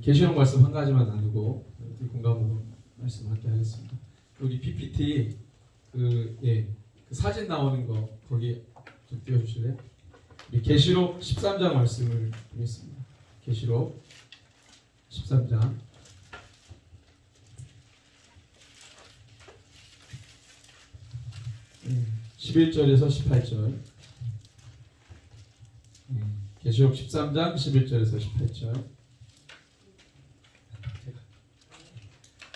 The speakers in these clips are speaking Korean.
계시록 말씀 한 가지만 나누고 공감 말씀 함께 하겠습니다. 우리 PPT 그 사진 나오는 거 거기 좀 띄워주실래요? 우리 계시록 13장 말씀을 보겠습니다. 계시록 13장 11절에서 18절. 계시록 13장 11절에서 18절.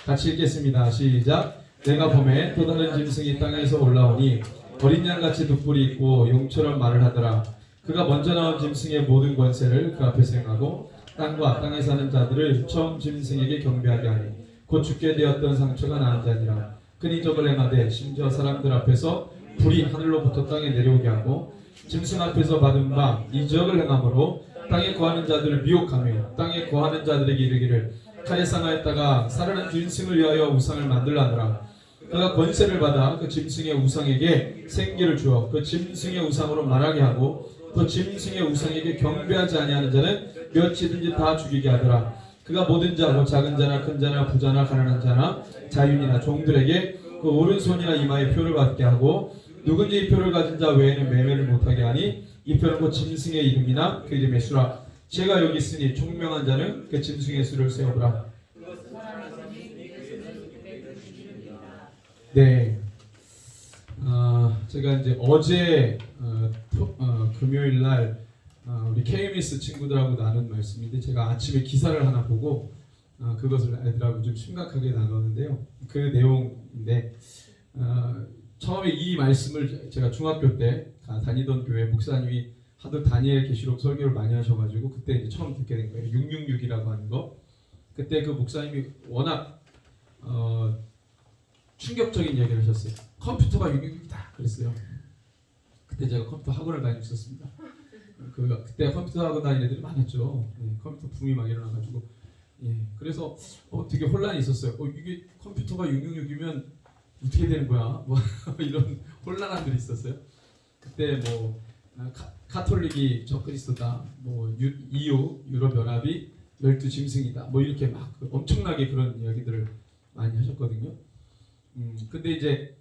같이 읽겠습니다. 시작. 내가 보매 또 다른 짐승이 땅에서 올라오니 어린 양같이 돋불이 있고 용처럼 말을 하더라. 그가 먼저 나온 짐승의 모든 권세를 그 앞에 행하고 땅과 땅에 사는 자들을 처음 짐승에게 경배하게 하니 곧 죽게 되었던 상처가 나은 자니라. 그니 적을 행하되 심지어 사람들 앞에서 불이 하늘로부터 땅에 내려오게 하고 짐승 앞에서 받은 바 이적을 행함으로 땅에 거하는 자들을 미혹하며 땅에 거하는 자들에게 이르기를 칼에 상하였다가 살아난 짐승을 위하여 우상을 만들라느라. 그가 권세를 받아 그 짐승의 우상에게 생기를 주어 그 짐승의 우상으로 말하게 하고 또 짐승의 우상에게 경배하지 아니하는 자는 몇이든지 다 죽이게 하더라. 그가 모든 자, 뭐 작은 자나 큰 자나 부자나 가난한 자나 자유인이나 종들에게 그 오른손이나 이마에 표를 받게 하고 누군지 이 표를 가진 자 외에는 매매를 못하게 하니 이 표는 곧 짐승의 이름이나 그 이름의 수라. 제가 여기 있으니 총명한 자는 그 짐승의 수를 세어보라. 네. 제가 이제 어제 금요일 날 우리 KMS 친구들하고 나눈 말씀인데 제가 아침에 기사를 하나 보고 그것을 애들하고 좀 심각하게 나눴는데요. 그 내용인데 처음에 이 말씀을 제가 중학교 때 다니던 교회 목사님이 하도 다니엘 계시록 설교를 많이 하셔가지고 그때 이제 처음 듣게 된 거예요. 666이라고 하는 거. 그때 그 목사님이 워낙 충격적인 얘기를 하셨어요. 컴퓨터가 666이다 그랬어요. 그때 제가 컴퓨터 학원을 다니고 있었습니다. 그때 컴퓨터 학원 다니는 애들이 많았죠. 컴퓨터 붐이 막 일어나가지고 그래서 되게 혼란이 있었어요. 이게 컴퓨터가 666이면 어떻게 되는 거야? 뭐 이런 혼란함들이 있었어요. 그때 뭐 카톨릭이 적그리스도다, 뭐 EU 유럽 연합이 12짐승이다, 뭐 이렇게 막 엄청나게 그런 이야기들을 많이 하셨거든요. 근데 이제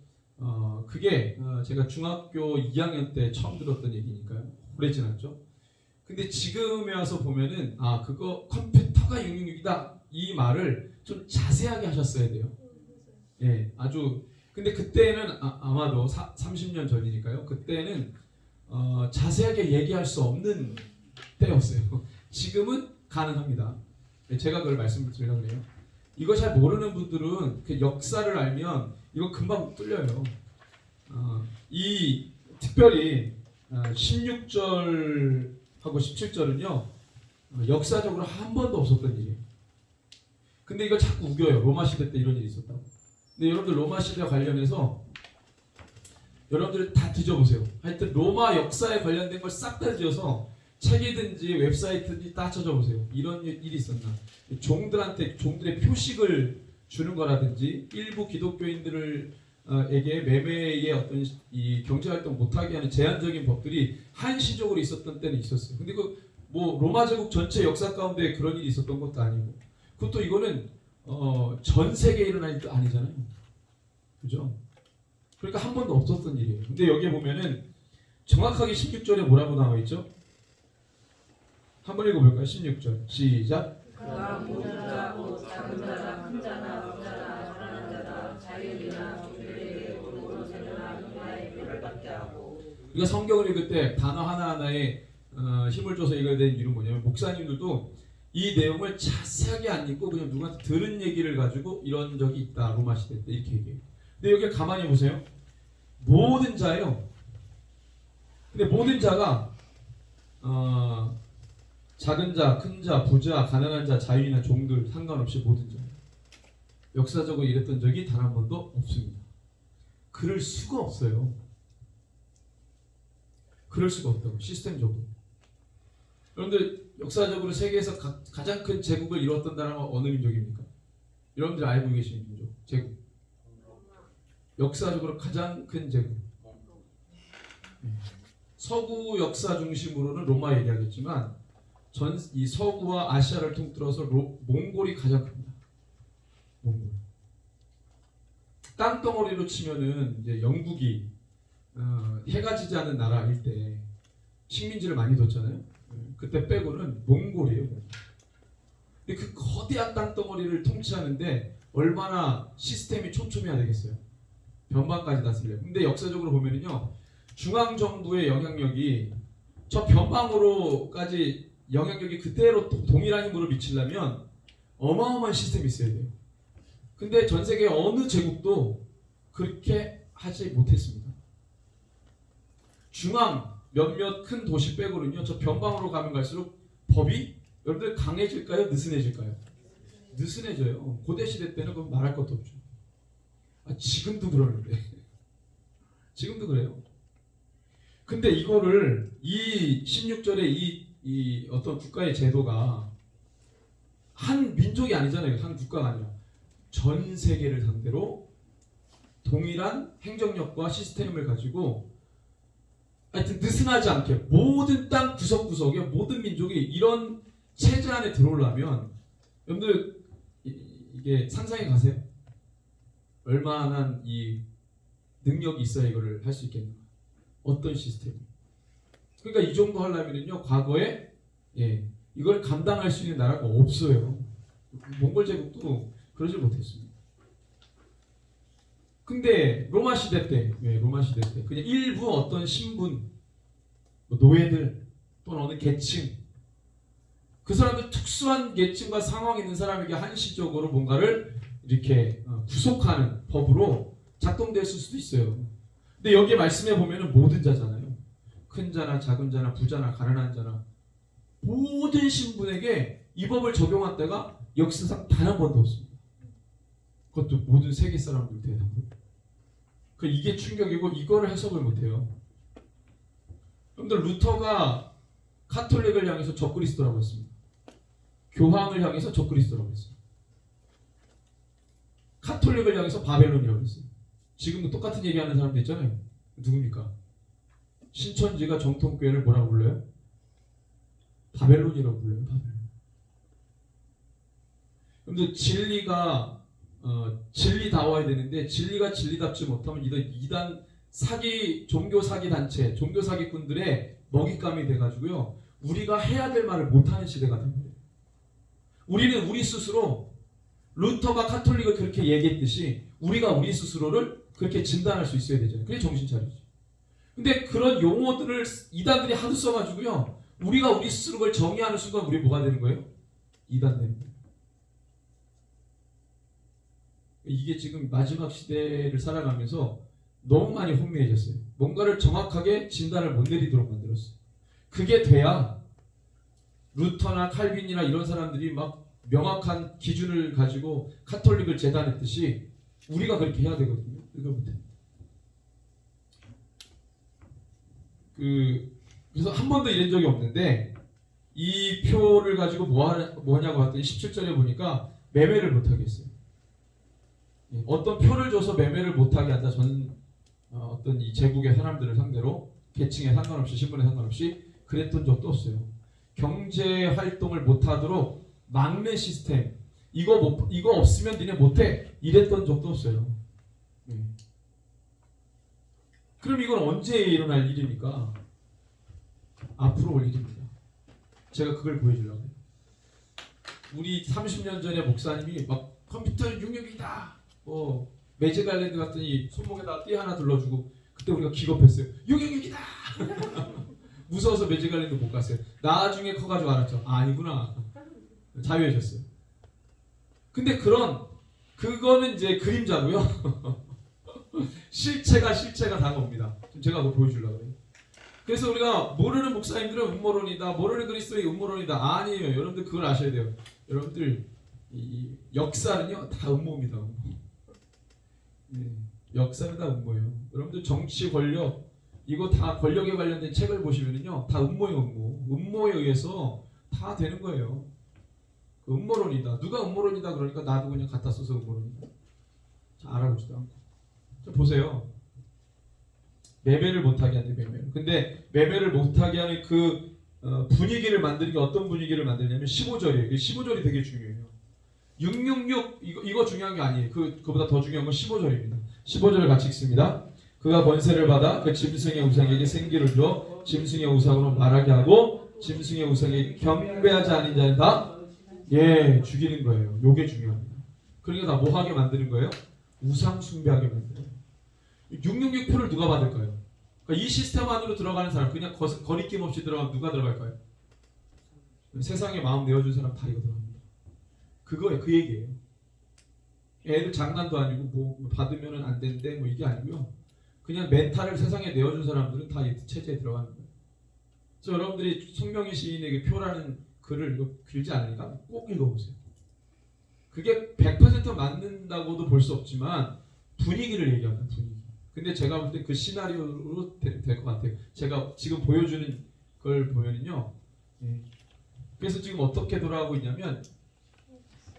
그게 제가 중학교 2학년 때 처음 들었던 얘기니까요. 오래 지났죠. 근데 지금에 와서 보면은 그거 컴퓨터가 666이다 이 말을 좀 자세하게 하셨어야 돼요. 아주. 근데 그때는 아마도 30년 전이니까요. 그때는 자세하게 얘기할 수 없는 때였어요. 지금은 가능합니다. 제가 그걸 말씀드리려고 해요. 이거 잘 모르는 분들은 그 역사를 알면 이거 금방 뚫려요. 이 특별히 16절하고 17절은요 역사적으로 한 번도 없었던 일이에요. 근데 이걸 자꾸 우겨요. 로마 시대 때 이런 일이 있었다고. 근데 여러분들 로마 시대와 관련해서 여러분들 다 뒤져보세요. 하여튼 로마 역사에 관련된 걸 싹 다 뒤져서 책이든지 웹사이트든지 다 찾아보세요. 이런 일이 있었나. 종들의 표식을 주는 거라든지 일부 기독교인들에게 매매의 어떤 이 경제활동 못하게 하는 제한적인 법들이 한시적으로 있었던 때는 있었어요. 근데 뭐 로마 제국 전체 역사 가운데 그런 일이 있었던 것도 아니고 그것도 이거는 전 세계에 일어난 일도 아니잖아요. 그죠? 그러니까 한 번도 없었던 일이에요. 근데 여기에 보면은 정확하게 16절에 뭐라고 나와 있죠? 한번 읽어볼까요? 16절 시작. 그가 모든 자, 곧 작은 자나 큰 자나 부자나 가난한 자나 자유인이나 종들에게 오른손이나 이마에 표를 받게 하고. 우리가 성경을 읽을 때 단어 하나하나에 힘을 줘서 읽어야 되는 이유는 뭐냐면 목사님들도 이 내용을 자세하게 안 읽고 그냥 누구한테 들은 얘기를 가지고 이런 적이 있다 로마 시대 때 이렇게 얘기해요. 근데 여기 가만히 보세요. 모든 자예요. 근데 모든 자가 작은 자, 큰 자, 부자, 가난한 자, 자유인이나 종들 상관없이 모든 자. 역사적으로 이랬던 적이 단 한 번도 없습니다. 그럴 수가 없어요. 그럴 수가 없다고 시스템적으로. 여러분들 역사적으로 세계에서 가장 큰 제국을 이루었던 나라가 어느 민족입니까? 여러분들이 알고 계시는 민족, 제국. 역사적으로 가장 큰 제국. 서구 역사 중심으로는 로마 얘기하겠지만 이 서구와 아시아를 통틀어서 몽골이 가장 큽니다. 몽골. 땅덩어리로 치면은 이제 영국이 해가 지지 않는 나라일 때 식민지를 많이 뒀잖아요. 그때 빼고는 몽골이에요. 근데 그 거대한 땅덩어리를 통치하는데 얼마나 시스템이 촘촘해야 되겠어요. 변방까지 다스려요. 근데 역사적으로 보면은요, 중앙 정부의 영향력이 저 변방으로까지 영향력이 그대로 동일한 힘으로 미치려면 어마어마한 시스템이 있어야 돼요. 근데 전 세계 어느 제국도 그렇게 하지 못했습니다. 중앙 몇몇 큰 도시 빼고는요, 저 변방으로 가면 갈수록 법이 여러분들 강해질까요? 느슨해질까요? 느슨해져요. 고대 시대 때는 그건 말할 것도 없죠. 지금도 그러는데. 지금도 그래요. 근데 이거를 이 16절에 이 어떤 국가의 제도가 한 민족이 아니잖아요. 한 국가가 아니라 전 세계를 상대로 동일한 행정력과 시스템을 가지고 하여튼 느슨하지 않게 모든 땅 구석구석에 모든 민족이 이런 체제 안에 들어오려면 여러분들 이게 상상해 가세요. 얼마나 이 능력이 있어야 이거를 할 수 있겠는가. 어떤 시스템. 그러니까 이 정도 하려면요, 과거에 이걸 감당할 수 있는 나라가 없어요. 몽골 제국도 그러지 못했습니다. 근데 로마 시대 때 그냥 일부 어떤 신분, 노예들 또는 어느 계층, 그 사람들 특수한 계층과 상황이 있는 사람에게 한시적으로 뭔가를 이렇게 구속하는 법으로 작동됐을 수도 있어요. 근데 여기에 말씀해 보면은 모든 자잖아요. 큰 자나 작은 자나 부자나 가난한 자나 모든 신분에게 이 법을 적용한 때가 역사상 단 한 번도 없습니다. 그것도 모든 세계 사람들 대상으로. 이게 충격이고 이거를 해석을 못해요. 여러분들 루터가 카톨릭을 향해서 적그리스도라고 했습니다. 교황을 향해서 적그리스도라고 했어요. 카톨릭을 향해서 바벨론이라고 했어요. 지금도 똑같은 얘기하는 사람도 있잖아요. 누굽니까? 신천지가 정통교회를 뭐라고 불러요? 바벨론이라고 불러요. 바벨론. 근데 진리가 진리다워야 되는데 진리가 진리답지 못하면 이단 사기 종교 사기 단체, 종교 사기꾼들의 먹잇감이 돼가지고요. 우리가 해야 될 말을 못하는 시대가 된 거예요. 우리는 우리 스스로 루터가 카톨릭을 그렇게 얘기했듯이 우리가 우리 스스로를 그렇게 진단할 수 있어야 되잖아요. 그게 정신 차리죠. 근데 그런 용어들을 이단들이 하도 써가지고요. 우리가 우리 스스로를 정의하는 순간 우리 뭐가 되는 거예요? 이단 되는 거예요. 이게 지금 마지막 시대를 살아가면서 너무 많이 혼미해졌어요. 뭔가를 정확하게 진단을 못 내리도록 만들었어요. 그게 돼야 루터나 칼빈이나 이런 사람들이 막 명확한 기준을 가지고 카톨릭을 재단했듯이 우리가 그렇게 해야 되거든요. 그걸 못해요. 그래서 한 번도 이런 적이 없는데 이 표를 가지고 뭐하냐고 봤더니 17절에 보니까 매매를 못하게 했어요. 어떤 표를 줘서 매매를 못하게 한다. 어떤 이 제국의 사람들을 상대로 계층에 상관없이 신분에 상관없이 그랬던 적도 없어요. 경제 활동을 못하도록 막는 시스템, 이거 없으면 니네 못해 이랬던 적도 없어요. 그럼 이건 언제 일어날 일입니까? 앞으로 올 일입니다. 제가 그걸 보여주려고 해요. 우리 30년 전에 목사님이 막 컴퓨터 용역이다, 매직아일랜드 갔더니 손목에다 띠 하나 둘러주고 그때 우리가 기겁했어요. 용역이다. 무서워서 매직아일랜드 못 갔어요. 나중에 커가지고 알았죠. 아니구나. 자유해졌어요. 근데 그거는 이제 그림자고요. 실체가 다가옵니다. 지금 제가 그거 보여주려고 해요. 그래서 우리가 모르는 목사님들은 음모론이다, 모르는 그리스도의 음모론이다. 아니에요. 여러분들 그걸 아셔야 돼요. 여러분들 이 역사는요 다 음모입니다. 역사는 다 음모예요. 여러분들 정치 권력 이거 다 권력에 관련된 책을 보시면은요 다 음모예요. 음모에 의해서 다 되는 거예요. 음모론이다. 누가 음모론이다 그러니까 나도 그냥 갖다 써서 음모론이다. 자, 알아보지도 않고. 자, 보세요. 매매를 못하게 하는데 매매를. 근데 매매를 못하게 하는 그 분위기를 만드는 게 어떤 분위기를 만드냐면 15절이에요. 15절이 되게 중요해요. 666 이거 중요한 게 아니에요. 그보다 더 중요한 건 15절입니다. 15절을 같이 읽습니다. 그가 권세를 받아 그 짐승의 우상에게 생기를 주어 짐승의 우상으로 말하게 하고 짐승의 우상에게 경배하지 않은 자는 다 죽이는 거예요. 요게 중요합니다. 그러니까 다 뭐하게 만드는 거예요? 우상 숭배하게 만드는 거예요. 666표를 누가 받을까요? 그러니까 이 시스템 안으로 들어가는 사람, 그냥 거리낌 없이 들어가면 누가 들어갈까요? 세상에 마음 내어준 사람 다 이거 들어갑니다. 그거예요. 그 얘기예요. 애들 장난도 아니고 뭐 받으면 안 된대 뭐 이게 아니고요. 그냥 멘탈을 세상에 내어준 사람들은 다 이 체제에 들어가는 거예요. 그래서 여러분들이 송명희 시인의 그 표라는 글을 이거 길지 않으니까 꼭 읽어보세요. 그게 100% 맞는다고도 볼 수 없지만 분위기를 얘기합니다. 분위기. 근데 제가 볼 때 그 시나리오로 될 것 같아요. 제가 지금 보여주는 걸 보면은요. 그래서 지금 어떻게 돌아가고 있냐면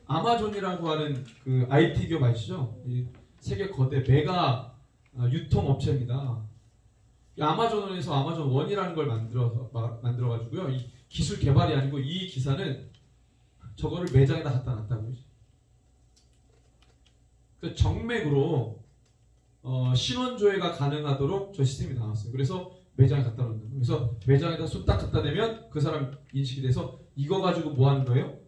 아마존이라고 하는 그 IT 기업 아시죠? 이 세계 거대 메가 유통업체입니다. 이 아마존에서 아마존 원이라는 걸 만들어가지고요. 이 기술 개발이 아니고 이 기사는 저거를 매장에다 갖다 놨다고요. 그 정맥으로 신원 조회가 가능하도록 저 시스템이 나왔어요. 그래서 매장에 갖다 놓는 거예요. 그래서 매장에다 손 딱 갖다 대면 그 사람 인식이 돼서 이거 가지고 뭐 하는 거예요?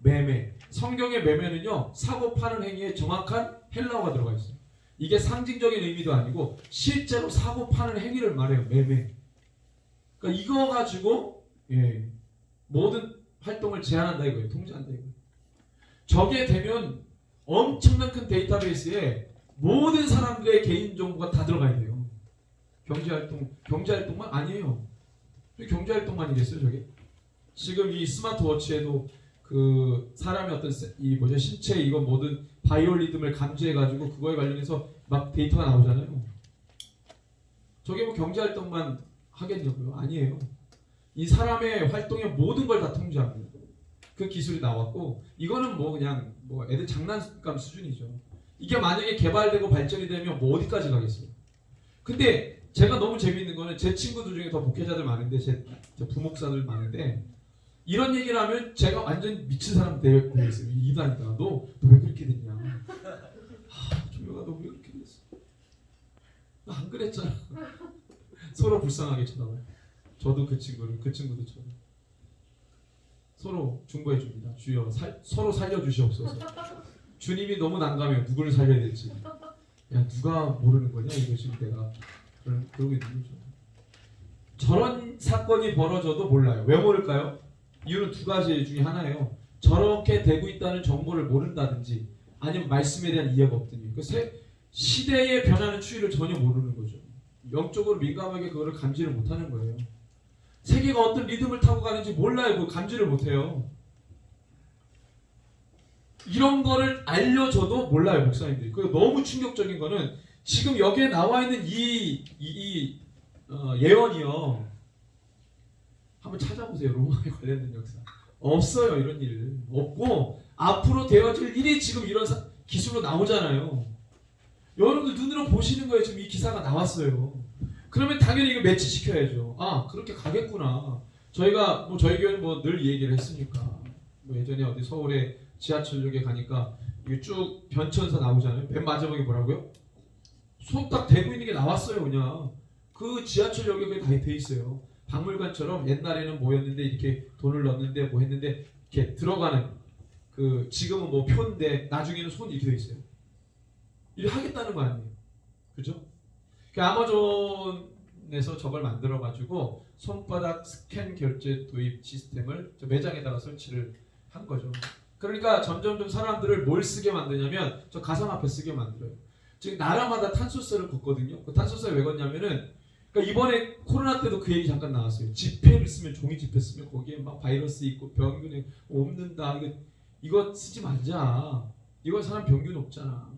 매매. 성경의 매매는요, 사고 파는 행위에 정확한 헬라어가 들어가 있어요. 이게 상징적인 의미도 아니고 실제로 사고 파는 행위를 말해요. 매매. 그러니까 이거 가지고 모든 활동을 제한한다 이거예요. 통제한다 이거예요. 저게 되면 엄청난 큰 데이터베이스에 모든 사람들의 개인 정보가 다 들어가야 돼요. 경제활동만 아니에요. 경제활동만이겠어요, 저게? 지금 이 스마트워치에도 그 사람의 어떤 신체 이거 모든 바이오 리듬을 감지해가지고 그거에 관련해서 막 데이터가 나오잖아요. 저게 뭐 경제활동만 하겠냐고요? 아니에요. 이 사람의 활동의 모든 걸 다 통제합니다. 그 기술이 나왔고 이거는 뭐 그냥 뭐 애들 장난감 수준이죠. 이게 만약에 개발되고 발전이 되면 뭐 어디까지 가겠어요. 근데 제가 너무 재미있는 거는 제 친구들 중에 더 목회자들 많은데 제 부목사들 많은데 이런 얘기를 하면 제가 완전 미친 사람 되어 있어요. 이다니까 너 왜 그렇게 됐냐. 조명아 너 왜 그렇게 됐어. 나 안 그랬잖아. 서로 불쌍하게 쳐다봐요. 저도 그 친구도 저도. 서로 중보해 줍니다. 주여 서로 살려주시옵소서. 주님이 너무 난감해요. 누구를 살려야 될지. 야 누가 모르는 거냐 이거 지금 내가 그러고 있는 거죠. 저런 사건이 벌어져도 몰라요. 왜 모를까요? 이유는 두 가지 중에 하나예요. 저렇게 되고 있다는 정보를 모른다든지 아니면 말씀에 대한 이해가 없든지. 그 시대의 변하는 추이를 전혀 모르는 거죠. 영적으로 민감하게 그거를 감지를 못하는 거예요. 세계가 어떤 리듬을 타고 가는지 몰라요. 그걸 감지를 못해요. 이런 거를 알려줘도 몰라요, 목사님들이. 그리고 너무 충격적인 거는 지금 여기에 나와 있는 예언이요. 한번 찾아보세요. 로마에 관련된 역사. 없어요, 이런 일. 없고 앞으로 되어질 일이 지금 이런 기술로 나오잖아요. 여러분들 눈으로 보시는 거예요. 지금 이 기사가 나왔어요. 그러면 당연히 이거 매치시켜야죠. 아, 그렇게 가겠구나. 저희가 저희 교회는 늘 얘기를 했으니까. 예전에 어디 서울에 지하철역에 가니까 이게 쭉 변천사 나오잖아요. 맨 마지막에 뭐라고요? 손 딱 대고 있는 게 나왔어요, 그냥. 그 지하철역에 그게 다 돼 있어요. 박물관처럼 옛날에는 뭐였는데 이렇게 돈을 넣었는데 뭐 했는데 이렇게 들어가는 지금은 뭐 표인데 나중에는 손 이렇게 돼 있어요. 이렇게 하겠다는 거 아니에요, 그죠? 아마존에서 저걸 만들어가지고 손바닥 스캔 결제 도입 시스템을 저 매장에다가 설치를 한 거죠. 그러니까 점점 사람들을 뭘 쓰게 만드냐면 저 가상화폐 쓰게 만들어요. 지금 나라마다 탄소세를 걷거든요. 그 탄소세 왜 걷냐면은 그러니까 이번에 코로나 때도 그 얘기 잠깐 나왔어요. 지폐를 쓰면 종이 지폐 쓰면 거기에 막 바이러스 있고 병균이 옮는다. 이거 쓰지 말자. 이건 사람 병균 없잖아.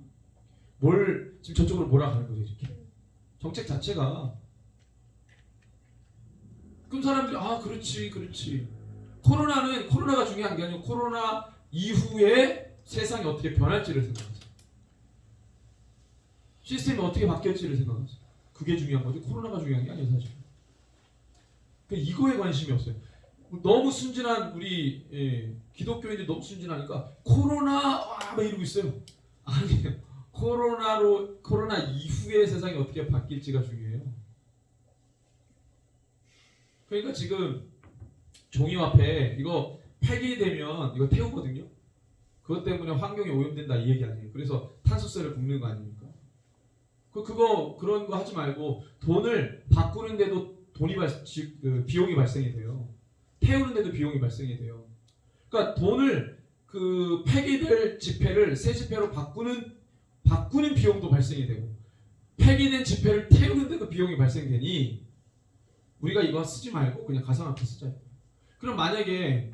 지금 저쪽으로 몰아가는 거죠 이렇게. 정책 자체가. 그럼 사람들이 그렇지. 코로나가 중요한 게 아니고 코로나 이후에 세상이 어떻게 변할지를 생각하세요. 시스템이 어떻게 바뀔지를 생각하세요. 그게 중요한 거지 코로나가 중요한 게 아니에요 사실. 이거에 관심이 없어요. 너무 순진한 우리 기독교인들이 너무 순진하니까 코로나 막 이러고 있어요. 아니에요. 코로나 이후의 세상이 어떻게 바뀔지가 중요해요. 그러니까 지금 종이화폐 이거 폐기되면 이거 태우거든요. 그것 때문에 환경이 오염된다 이 얘기 아니에요. 그래서 탄소세를 붓는 거 아닙니까? 그런 거 하지 말고 돈을 바꾸는데도 비용이 발생이 돼요. 태우는데도 비용이 발생이 돼요. 그러니까 돈을 그 폐기될 지폐를 새 지폐로 바꾸는 비용도 발생이 되고 폐기된 지폐를 태우는데도 비용이 발생되니 우리가 이거 쓰지 말고 그냥 가상화폐 쓰자. 그럼 만약에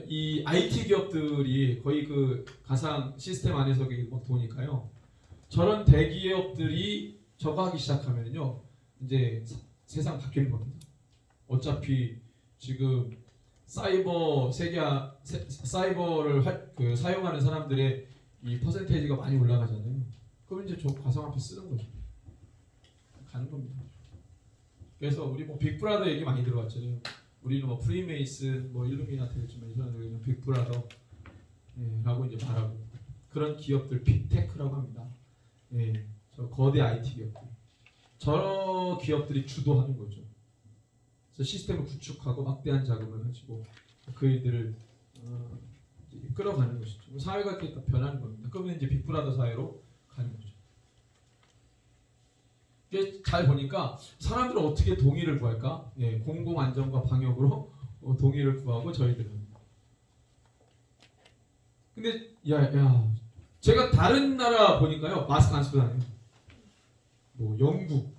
이 IT 기업들이 거의 그 가상 시스템 안에서 막 도니까요. 저런 대기업들이 저거 하기 시작하면요. 이제 세상 바뀌는 겁니다. 어차피 지금 사이버를 사용하는 사람들의 이 퍼센테이지가 많이 올라가잖아요. 그럼 이제 저 가상화폐 쓰는 거죠. 가는 겁니다. 그래서 우리 뭐 빅브라더 얘기 많이 들어봤잖아요. 우리는 뭐 프리메이슨, 뭐 일루미나티였지만 저는 그냥 빅브라더 라고 이제 말하고 그런 기업들 빅테크라고 합니다. 저 거대 IT 기업들. 저 기업들이 주도하는 거죠. 그래서 시스템을 구축하고 막대한 자금을 가지고 그 일들을 끌어가는 것이죠. 사회가 이렇게 변하는 겁니다. 그러면 이제 빅브라더 사회로 가는 거죠. 이게 잘 보니까 사람들은 어떻게 동의를 구할까? 공공 안전과 방역으로 동의를 구하고 저희들은. 근데 제가 다른 나라 보니까요 마스크 안 쓰고 다녀요. 뭐 영국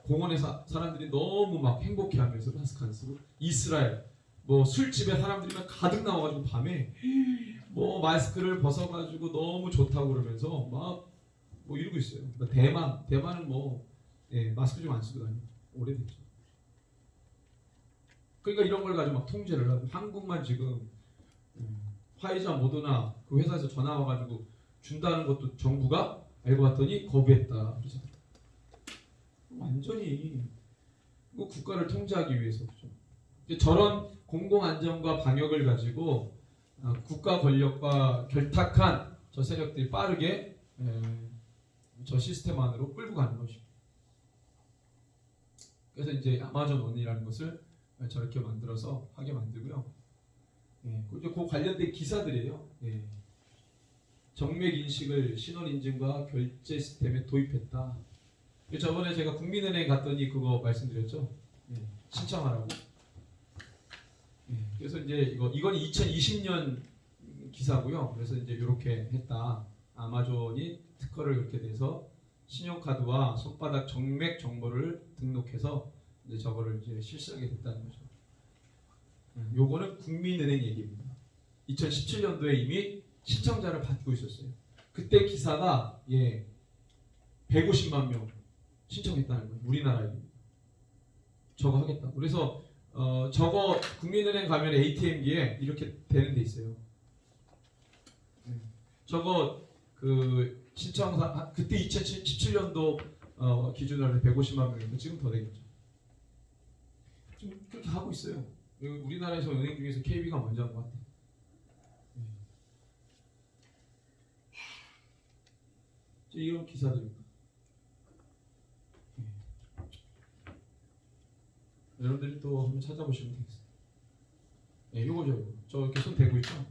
공원에서 사람들이 너무 막 행복해하면서 마스크 안 쓰고 이스라엘 뭐 술집에 사람들이 막 가득 나와가지고 밤에 뭐 마스크를 벗어가지고 너무 좋다고 그러면서 막 뭐 이러고 있어요. 그러니까 대만은 뭐 마스크 좀 안 쓰고 다녀요. 오래됐죠. 그러니까 이런 걸 가지고 막 통제를 하고 한국만 지금 화이자 모더나 그 회사에서 전화 와가지고 준다는 것도 정부가 알고 봤더니 거부했다. 그래서 완전히 국가를 통제하기 위해서 그렇죠. 저런 공공 안전과 방역을 가지고 국가 권력과 결탁한 저 세력들이 빠르게 저 시스템 안으로 끌고 가는 것입니다. 그래서 이제 아마존 원이라는 것을 저렇게 만들어서 하게 만들고요. 그 관련된 기사들이에요. 정맥 인식을 신원 인증과 결제 시스템에 도입했다. 저번에 제가 국민은행 갔더니 그거 말씀드렸죠. 신청하라고. 그래서 이제 이건 2020년 기사고요. 그래서 이제 이렇게 했다. 아마존이 특허를 그렇게 돼서 신용카드와 손바닥 정맥 정보를 등록해서 이제 저거를 이제 실시하게 됐다는 거죠. 요거는 국민은행 얘기입니다. 2017년도에 이미 신청자를 받고 있었어요. 그때 기사가 150만 명 신청했다는 거예요. 우리나라입니다. 저거 하겠다. 그래서 저거 국민은행 가면 ATM기에 이렇게 되는 데 있어요. 저거 그 신청사 그때 2017년도 기준으로 150만 명인데 지금 더 되겠죠. 좀 그렇게 하고 있어요. 우리나라에서 은행 중에서 KB가 먼저 한 것 같아요. 이런 기사들입니다. 여러분들이 또 한번 찾아보시면 되겠어요. 요거죠. 저 이렇게 손 대고 있죠.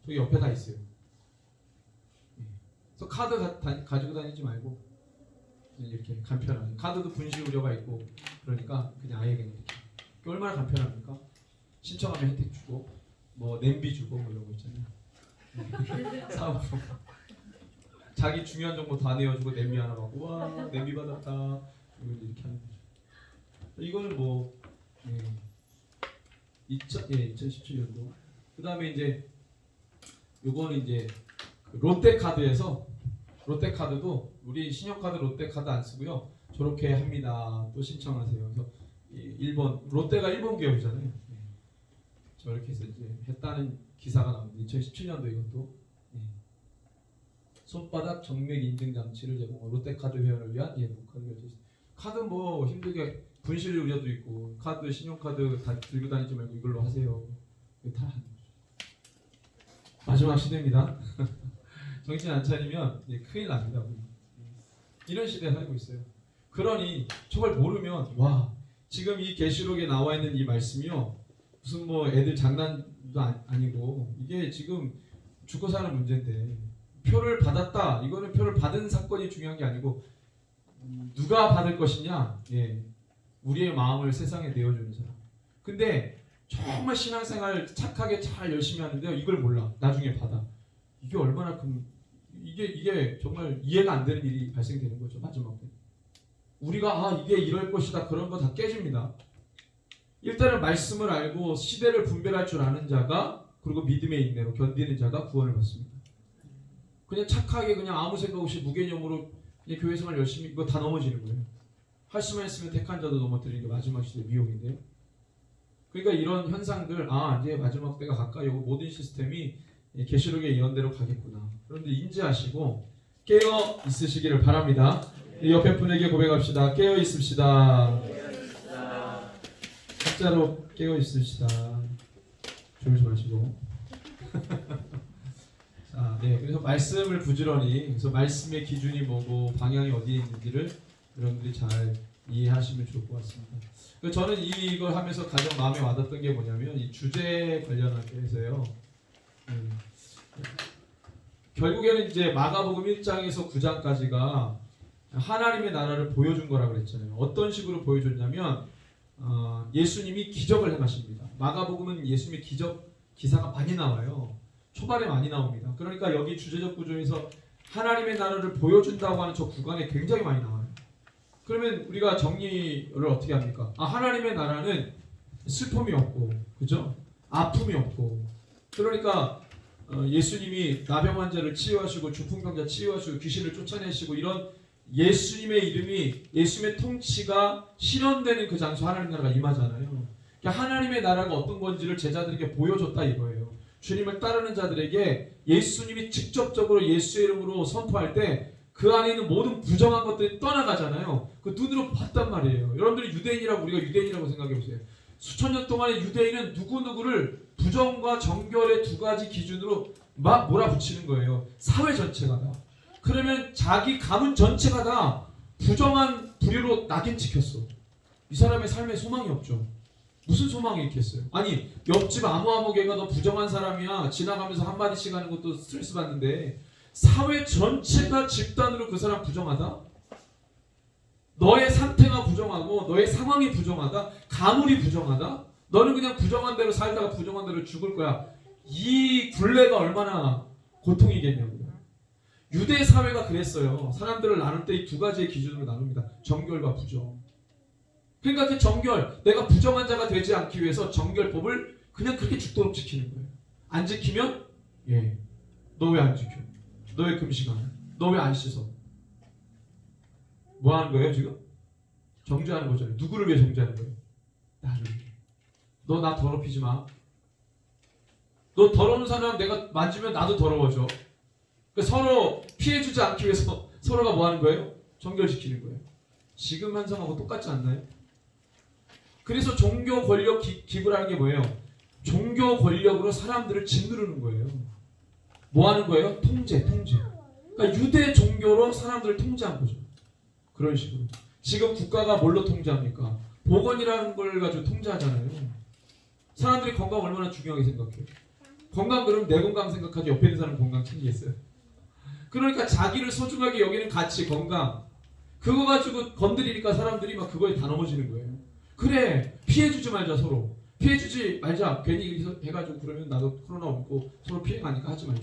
저기 옆에 다 있어요. 그래서 카드 가지고 다니지 말고 이렇게 간편하게 카드도 분실 우려가 있고 그러니까 그냥 아예 그냥 이렇게 얼마나 간편합니까? 신청하면 혜택 주고 뭐 냄비 주고 뭐 이런 거 있잖아요. 사은품 자기 중요한 정보 다 내어주고 냄비 하나 받고 와 냄비 받았다 이렇게 하는 거죠. 이거는 뭐 2017년도 그 다음에 이제 요거는 이제 롯데카드에서 롯데카드도 우리 신용카드 롯데카드 안 쓰고요. 저렇게 합니다. 또 신청하세요. 그래서 일본 롯데가 일본 기업이잖아요. 저렇게 해서 이제 했다는 기사가 나옵니다. 2017년도 이것도 손바닥 정맥 인증 장치를 제공하고 롯데카드 회원을 위한 예부 카드 결제 시스템. 카드 뭐 힘들게 분실 의뢰도 있고 카드, 신용카드 다 들고 다니지 말고 이걸로 하세요. 이게 다 하는 거죠. 마지막 시대입니다. 정신 안 차리면 이제 큰일 납니다. 우리. 이런 시대에 살고 있어요. 그러니 저걸 모르면 와 지금 이 계시록에 나와 있는 이 말씀이요 무슨 뭐 애들 장난도 아니고 이게 지금 죽고 사는 문제인데 표를 받았다 이거는 표를 받은 사건이 중요한 게 아니고 누가 받을 것이냐 예 우리의 마음을 세상에 내어주는 사람. 근데 정말 신앙생활 착하게 잘 열심히 하는데요 이걸 몰라 나중에 받아 이게 얼마나 큰 이게 정말 이해가 안 되는 일이 발생되는 거죠. 마지막에 우리가 이게 이럴 것이다 그런 거 다 깨집니다. 일단은 말씀을 알고 시대를 분별할 줄 아는 자가 그리고 믿음의 인내로 견디는 자가 구원을 받습니다. 그냥 착하게 그냥 아무 생각 없이 무개념으로 그냥 교회 생활 열심히 이거 다 넘어지는 거예요. 할 수만 있으면 택한 자도 넘어뜨리는 게 마지막 시대 미혹인데요. 그러니까 이런 현상들 이제 마지막 때가 가까이 오고 모든 시스템이 계시록의 예언대로 가겠구나. 그런데 인지하시고 깨어 있으시기를 바랍니다. 옆에 분에게 고백합시다. 깨어 있읍시다. 진짜로 깨어 있읍시다. 조심하시고. 자, 그래서 말씀을 부지런히 그래서 말씀의 기준이 뭐고 방향이 어디에 있는지를 여러분들이 잘 이해하시면 좋을 것 같습니다. 저는 이걸 하면서 가장 마음에 와닿았던 게 뭐냐면 이 주제에 관련하게 해서요. 결국에는 이제 마가복음 1장에서 9장까지가 하나님의 나라를 보여준 거라고 그랬잖아요. 어떤 식으로 보여줬냐면 예수님이 기적을 행하십니다. 마가복음은 예수님의 기적 기사가 많이 나와요. 초반에 많이 나옵니다. 그러니까 여기 주제적 구조에서 하나님의 나라를 보여준다고 하는 저 구간에 굉장히 많이 나와요. 그러면 우리가 정리를 어떻게 합니까? 하나님의 나라는 슬픔이 없고, 그죠? 아픔이 없고, 그러니까 예수님이 나병 환자를 치유하시고 중풍병자 치유하시고 귀신을 쫓아내시고 이런 예수님의 이름이 예수님의 통치가 실현되는 그 장소 하나님 나라가 임하잖아요. 그러니까 하나님의 나라가 어떤 건지를 제자들에게 보여줬다 이거예요. 주님을 따르는 자들에게 예수님이 직접적으로 예수의 이름으로 선포할 때 그 안에 있는 모든 부정한 것들이 떠나가잖아요. 그 눈으로 봤단 말이에요. 여러분들이 유대인이라고 우리가 유대인이라고 생각해 보세요. 수천 년 동안의 유대인은 누구누구를 부정과 정결의 두 가지 기준으로 막 몰아붙이는 거예요. 사회 전체가 다. 그러면 자기 가문 전체가 다 부정한 부류로 낙인 찍혔어. 이 사람의 삶에 소망이 없죠. 무슨 소망이 있겠어요? 아니 옆집 아무개가 너 부정한 사람이야. 지나가면서 한마디씩 하는 것도 스트레스 받는데 사회 전체가 집단으로 그 사람 부정하다? 너의 상태가 부정하고 너의 상황이 부정하다? 가물이 부정하다? 너는 그냥 부정한 대로 살다가 부정한 대로 죽을 거야. 이 굴레가 얼마나 고통이겠냐고요. 유대 사회가 그랬어요. 사람들을 나눌 때 이 두 가지의 기준으로 나눕니다. 정결과 부정. 그러니까 그 정결, 내가 부정한 자가 되지 않기 위해서 정결법을 그냥 그렇게 죽도록 지키는 거예요. 안 지키면 너 왜 안 지켜? 너 왜 금식 안 해? 너 왜 안 씻어? 뭐 하는 거예요 지금? 정죄하는 거잖아요. 누구를 위해 정죄하는 거예요? 나를 위해. 너 나 더럽히지 마. 너 더러운 사람 내가 만지면 나도 더러워져. 그러니까 서로 피해주지 않기 위해서 서로가 뭐 하는 거예요? 정결시키는 거예요. 지금 현상하고 똑같지 않나요? 그래서 종교 권력 기구라는 게 뭐예요? 종교 권력으로 사람들을 짓누르는 거예요. 뭐 하는 거예요? 통제. 그러니까 유대 종교로 사람들을 통제한 거죠. 그런 식으로. 지금 국가가 뭘로 통제합니까? 보건이라는 걸 가지고 통제하잖아요. 사람들이 건강 얼마나 중요하게 생각해요. 건강 그러면 내 건강 생각하지 옆에 있는 사람 건강 챙기겠어요? 그러니까 자기를 소중하게 여기는 가치, 건강 그거 가지고 건드리니까 사람들이 막 그거에 다 넘어지는 거예요. 그래 피해주지 말자 서로. 피해주지 말자. 괜히 해가지고 그러면 나도 코로나 옮고 서로 피해가니까 하지 말자.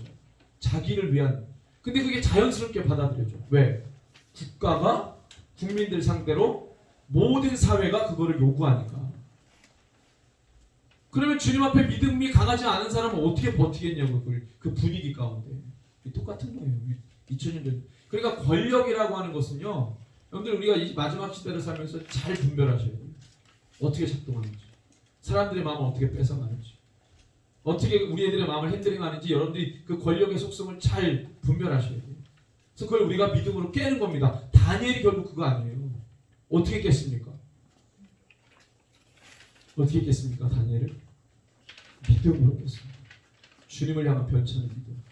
자기를 위한. 근데 그게 자연스럽게 받아들여져. 왜? 국가가 국민들 상대로 모든 사회가 그거를 요구하니까. 그러면 주님 앞에 믿음이 강하지 않은 사람은 어떻게 버티겠냐고 그 분위기 가운데. 똑같은 거예요. 2000년 전. 그러니까 권력이라고 하는 것은요. 여러분들 우리가 이 마지막 시대를 살면서 잘 분별하셔야 돼요. 어떻게 작동하는지. 사람들의 마음을 어떻게 뺏어가는지. 어떻게 우리 애들의 마음을 핸들링하는지 여러분들이 그 권력의 속성을 잘 분별하셔야 돼요. 그래서 그걸 우리가 믿음으로 깨는 겁니다. 다니엘이 결국 그거 아니에요. 어떻게 깼습니까? 어떻게 깼습니까? 다니엘을 믿음으로 깼습니다. 주님을 향한 변치하는 믿음.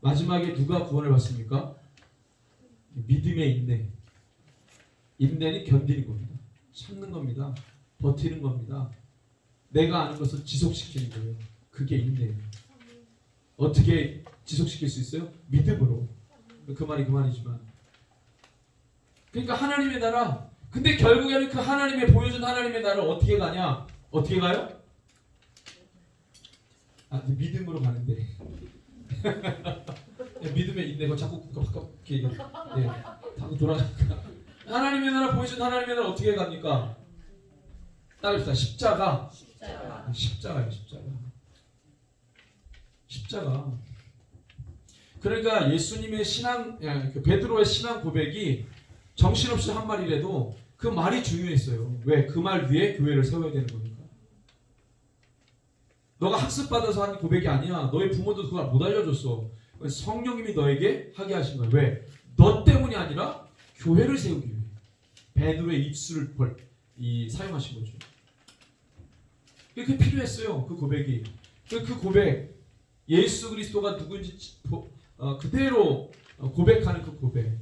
마지막에 누가 구원을 받습니까? 믿음의 인내. 인내는 견디는 겁니다. 참는 겁니다. 버티는 겁니다. 내가 아는 것을 지속시키는 거예요. 그게 인내예요. 어떻게 지속시킬 수 있어요? 믿음으로. 그 말이 그 말이지만, 그러니까 하나님의 나라. 근데 결국에는 그 하나님의 보여준 하나님의 나라를 어떻게 가냐? 어떻게 가요? 믿음으로 가는데. 믿음의 인내가 자꾸 가깝게 자꾸 돌아가니까. 하나님의 나라 보여준 하나님의 나라 어떻게 갑니까? 따릅시다. 십자가. 십자가예요. 십자가. 그러니까 예수님의 신앙, 베드로의 신앙 고백이 정신없이 한 말이라도 그 말이 중요했어요. 왜? 그 말 위에 교회를 세워야 되는 거니까. 너가 학습받아서 한 고백이 아니야. 너희 부모도 그걸 못 알려줬어. 성령님이 너에게 하게 하신 거야. 왜? 너 때문이 아니라 교회를 세우기 위해. 베드로의 입술을 사용하신 거죠. 그게 필요했어요. 그 고백이. 그 고백, 예수 그리스도가 누군지 그대로 고백하는 그 고백.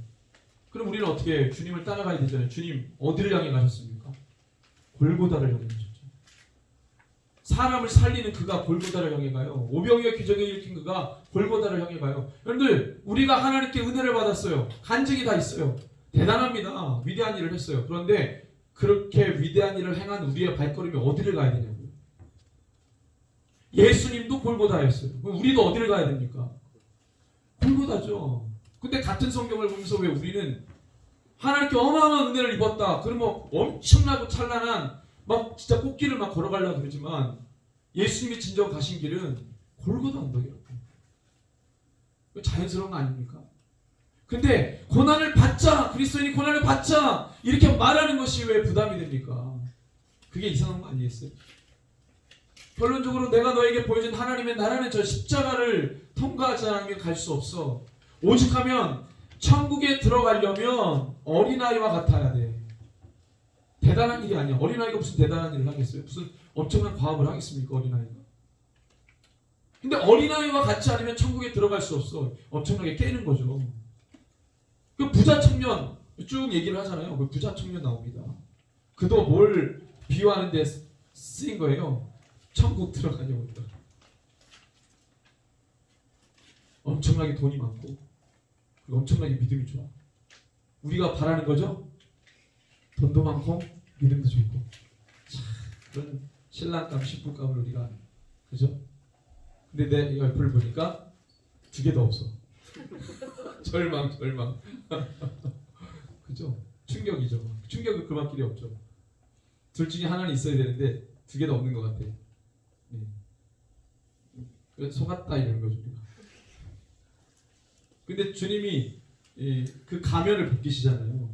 그럼 우리는 어떻게 주님을 따라가야 되잖아요. 주님 어디를 향해 가셨습니까? 골고다를 향해 가셨죠. 사람을 살리는 그가 골고다를 향해 가요. 오병이어 기적을 일으킨 그가 골고다를 향해 가요. 여러분들, 우리가 하나님께 은혜를 받았어요. 간증이 다 있어요. 대단합니다. 위대한 일을 했어요. 그런데 그렇게 위대한 일을 행한 우리의 발걸음이 어디를 가야 되냐고요. 예수님도 골고다였어요. 그럼 우리도 어디를 가야 됩니까? 골고다죠. 근데 같은 성경을 보면서 왜 우리는 하나님께 어마어마한 은혜를 입었다. 그러면 엄청나고 찬란한 막 진짜 꽃길을 막 걸어가려고 그러지만 예수님이 진정 가신 길은 골고다 언덕이라고. 자연스러운 거 아닙니까? 근데 고난을 받자, 그리스도인이 고난을 받자 이렇게 말하는 것이 왜 부담이 됩니까? 그게 이상한 거 아니겠어요? 결론적으로 내가 너에게 보여준 하나님의 나라는 저 십자가를 통과하지 않으면 갈 수 없어. 오직하면 천국에 들어가려면 어린아이와 같아야 돼. 대단한 일이 아니야. 어린아이가 무슨 대단한 일을 하겠어요? 무슨 엄청난 과업을 하겠습니까? 어린아이가. 근데 어린아이와 같지 않으면 천국에 들어갈 수 없어. 엄청나게 깨는 거죠. 그 부자 청년 쭉 얘기를 하잖아요. 그 부자 청년 나옵니다. 그도 뭘 비유하는 데 쓰인 거예요. 천국 들어가려고. 엄청나게 돈이 많고 그리고 엄청나게 믿음이 좋아. 우리가 바라는 거죠? 돈도 많고 믿음도 좋고. 그런 신랑감, 신부감을 우리가, 그죠? 근데 내 옆을 보니까 두 개 더 없어. 절망. 그죠? 충격이죠. 충격은 그만길이 없죠. 둘 중에 하나는 있어야 되는데 두 개 다 없는 것 같아. 네. 속았다 이런 거죠. 근데 주님이 그 가면을 벗기시잖아요.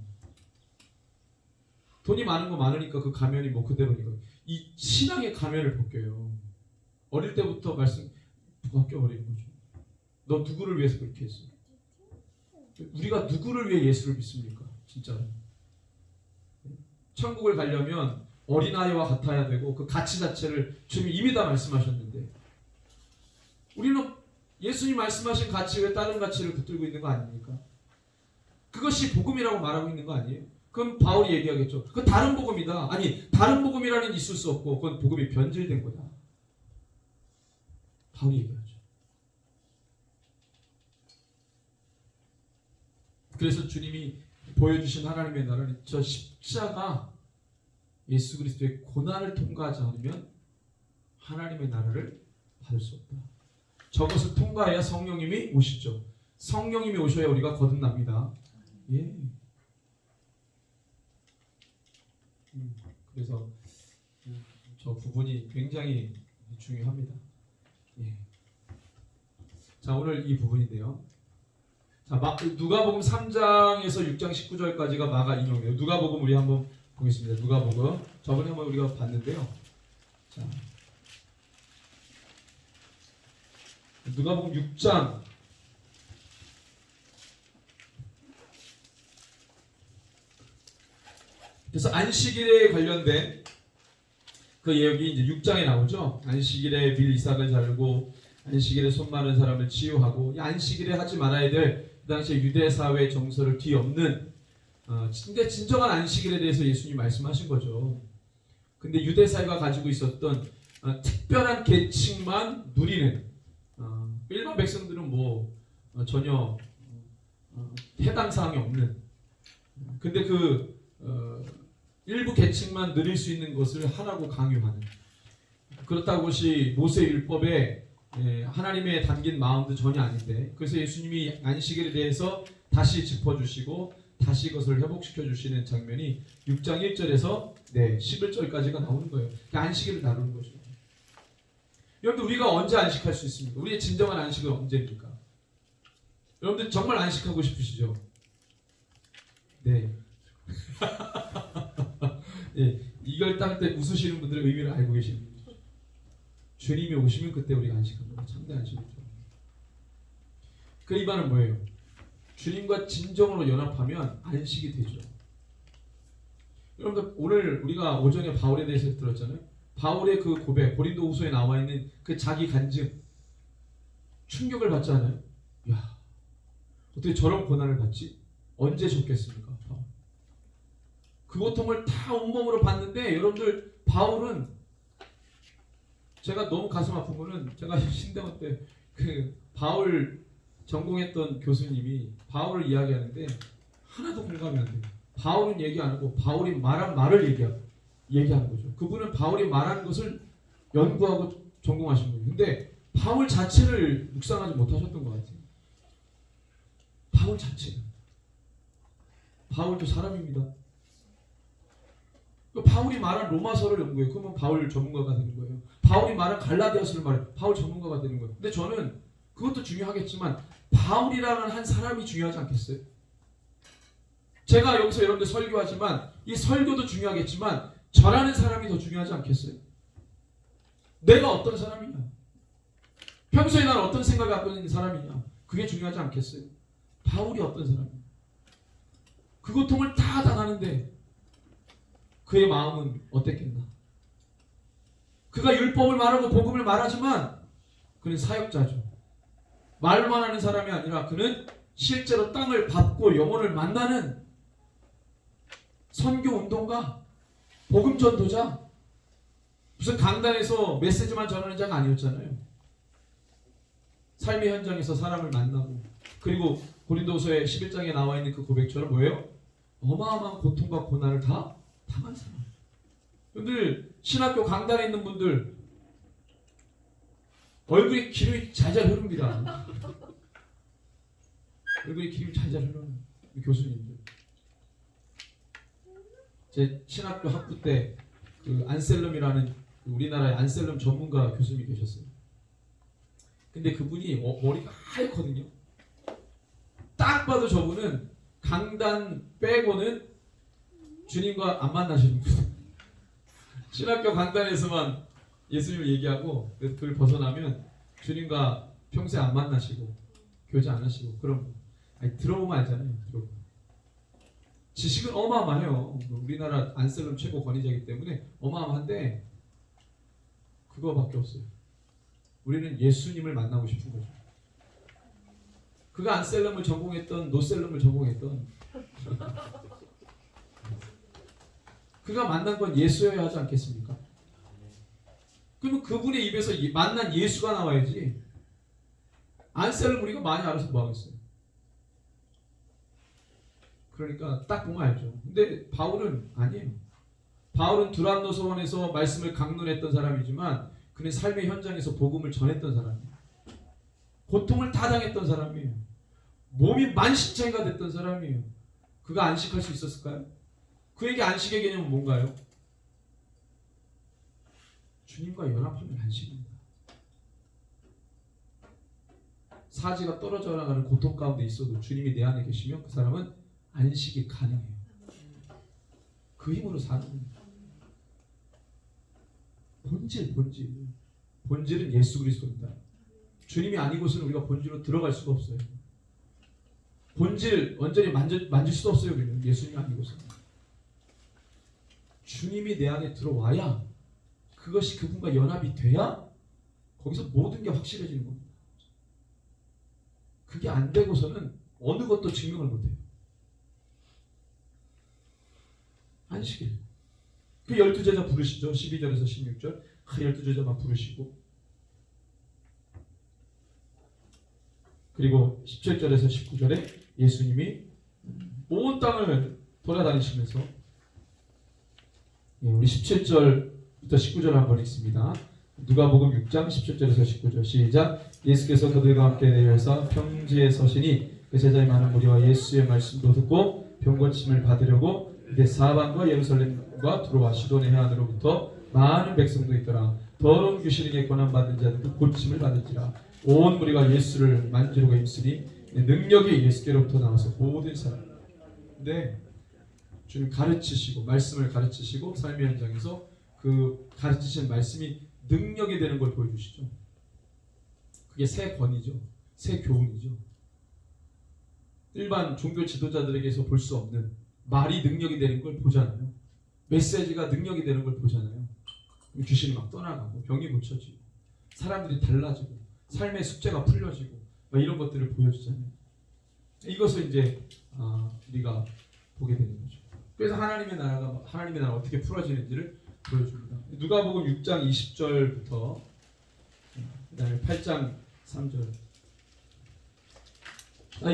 돈이 많은 거 많으니까 그 가면이 뭐 그대로니까 이 신앙의 가면을 벗겨요. 어릴 때부터 말씀 벗겨버리는 거죠. 너 누구를 위해서 그렇게 했어? 우리가 누구를 위해 예수를 믿습니까? 진짜로. 천국을 가려면 어린아이와 같아야 되고 그 가치 자체를 주님이 이미 다 말씀하셨는데 우리는 예수님 말씀하신 가치 외에 다른 가치를 붙들고 있는 거 아닙니까? 그것이 복음이라고 말하고 있는 거 아니에요? 그럼 바울이 얘기하겠죠. 그건 다른 복음이다. 아니, 다른 복음이라는 있을 수 없고 그건 복음이 변질된 거다. 바울이 얘기하죠. 그래서 주님이 보여주신 하나님의 나라는 저 십자가 예수 그리스도의 고난을 통과하지 않으면 하나님의 나라를 받을 수 없다. 저것을 통과해야 성령님이 오시죠. 성령님이 오셔야 우리가 거듭납니다. 예. 그래서 저 부분이 굉장히 중요합니다. 예. 자, 오늘 이 부분인데요. 자, 누가복음 3장에서 6장 19절까지가 마가 인용이에요. 누가복음 우리 한번 보겠습니다. 누가복음 저번에 한번 우리가 봤는데요. 자, 누가복음 6장 그래서 안식일에 관련된 그 여기 이제 6장에 나오죠. 안식일에 밀 이삭을 자르고 안식일에 손 마른 사람을 치유하고 이 안식일에 하지 말아야 될 그 당시에 유대 사회 정서를 뒤엎는 근데 진정한 안식일에 대해서 예수님이 말씀하신 거죠. 근데 유대 사회가 가지고 있었던 특별한 계층만 누리는 일반 백성들은 뭐 전혀 해당 사항이 없는 근데 그 일부 계층만 누릴 수 있는 것을 하라고 강요하는 그렇다고 것이 모세 율법에 하나님의 담긴 마음도 전혀 아닌데 그래서 예수님이 안식일에 대해서 다시 짚어주시고 다시 그것을 회복시켜 주시는 장면이 6장 1절에서 11절까지가 나오는 거예요. 그러니까 안식일을 다루는 거죠. 여러분들 우리가 언제 안식할 수 있습니까? 우리의 진정한 안식은 언제입니까? 여러분들 정말 안식하고 싶으시죠? 네. 네. 이걸 딱 때 웃으시는 분들의 의미를 알고 계시는 분이죠. 주님이 오시면 그때 우리가 안식합니다. 참된 안식이죠. 그 이 말은 뭐예요? 주님과 진정으로 연합하면 안식이 되죠. 여러분들 오늘 우리가 오전에 바울에 대해서 들었잖아요. 바울의 그 고백, 고린도후서에 나와 있는 그 자기 간증 충격을 받지 않아요? 야, 어떻게 저런 고난을 받지? 언제 줬겠습니까? 그 고통을 다 온몸으로 받는데 여러분들 바울은 제가 너무 가슴 아픈 거는 제가 신대원 때 그 바울 전공했던 교수님이 바울을 이야기하는데 하나도 공감이 안 돼요. 바울은 얘기 안 하고 바울이 말한 말을 얘기하는 거죠. 그분은 바울이 말한 것을 연구하고 전공하신 거예요. 근데 바울 자체를 묵상하지 못하셨던 것 같아요. 바울 자체. 바울도 사람입니다. 바울이 말한 로마서를 연구해요. 그러면 바울 전문가가 되는 거예요. 바울이 말한 갈라디아서를 말해 바울 전문가가 되는 거예요. 근데 저는 그것도 중요하겠지만 바울이라는 한 사람이 중요하지 않겠어요? 제가 여기서 여러분들 설교하지만 이 설교도 중요하겠지만 전하는 사람이 더 중요하지 않겠어요? 내가 어떤 사람이냐? 평소에 난 어떤 생각을 갖고 있는 사람이냐? 그게 중요하지 않겠어요? 바울이 어떤 사람이냐? 그 고통을 다 당하는데 그의 마음은 어땠겠나? 그가 율법을 말하고 복음을 말하지만 그는 사역자죠. 말만 하는 사람이 아니라 그는 실제로 땅을 밟고 영혼을 만나는 선교 운동가, 복음 전도자, 무슨 강단에서 메시지만 전하는 자가 아니었잖아요. 삶의 현장에서 사람을 만나고 그리고 고린도후서의 11장에 나와 있는 그 고백처럼 뭐예요? 어마어마한 고통과 고난을 다 당한 사람. 여러분들 신학교 강단에 있는 분들 얼굴에 기름이 잘잘 흐릅니다. 얼굴에 기름이 잘잘 흐르는 교수님들. 제 신학교 학부 때 그 안셀럼이라는 우리나라의 안셀럼 전문가 교수님이 계셨어요. 근데 그분이 머리가 하얗거든요. 딱 봐도 저분은 강단 빼고는 주님과 안 만나시는 분. 신학교 강단에서만 예수님을 얘기하고 그걸 벗어나면 주님과 평소에 안 만나시고 교제 안 하시고 그런 분. 아니, 들어보면 알잖아요. 들어보면. 지식은 어마어마해요. 우리나라 안셀럼 최고 권위자이기 때문에 어마어마한데 그거밖에 없어요. 우리는 예수님을 만나고 싶은 거죠. 그가 안셀럼을 전공했던 노셀럼을 전공했던 그가 만난 건 예수여야 하지 않겠습니까? 그러면 그분의 입에서 만난 예수가 나와야지. 안셀럼 우리가 많이 알아서 뭐 하겠어요? 그러니까 딱 보면 알죠. 근데 바울은 아니에요. 바울은 두란노 서원에서 말씀을 강론했던 사람이지만 그는 삶의 현장에서 복음을 전했던 사람이에요. 고통을 다 당했던 사람이에요. 몸이 만신창이가 됐던 사람이에요. 그가 안식할 수 있었을까요? 그에게 안식의 개념은 뭔가요? 주님과 연합하면 안식입니다. 사지가 떨어져 나가는 고통 가운데 있어도 주님이 내 안에 계시면 그 사람은 안식이 가능해요. 그 힘으로 사는 겁니다. 본질은 예수 그리스도입니다. 주님이 아니고서는 우리가 본질로 들어갈 수가 없어요. 본질 완전히 만질 수도 없어요. 우리는 예수님이 아니고서는. 주님이 내 안에 들어와야 그것이 그분과 연합이 돼야 거기서 모든 게 확실해지는 겁니다. 그게 안 되고서는 어느 것도 증명을 못해요. 안식일. 그 12제자 부르시죠. 12절에서 16절. 그 12제자만 부르시고, 그리고 17절에서 19절에 예수님이 온 땅을 돌아다니시면서, 우리 17절부터 19절 한번 읽습니다. 누가복음 6장 17절에서 19절 시작. 예수께서 그들과 함께 내려서 평지에 서시니 그 제자의 많은 무리와 예수의 말씀도 듣고 병고침을 받으려고 이제 사방과 예루살렘과 두로와 시돈의 해안으로부터 많은 백성도 있더라. 더러운 귀신에게 권한받은 자들도 고침을 받을지라. 온 무리가 예수를 만지르고 힘쓰니 능력이 예수께로부터 나와서 모든 사람, 주님 가르치시고 말씀을 가르치시고 삶의 현장에서 그 가르치신 말씀이 능력이 되는 걸 보여주시죠. 그게 새 권위죠. 새 교훈이죠. 일반 종교 지도자들에게서 볼 수 없는 말이 능력이 되는 걸 보잖아요. 메시지가 능력이 되는 걸 보잖아요. 귀신이 막 떠나가고 병이 고쳐지고 사람들이 달라지고 삶의 숙제가 풀려지고 이런 것들을 보여주잖아요. 이것을 이제 우리가 보게 되는 거죠. 그래서 하나님의 나라 어떻게 풀어지는지를 보여줍니다. 누가복음 6장 20절부터 그다음에 8장 3절.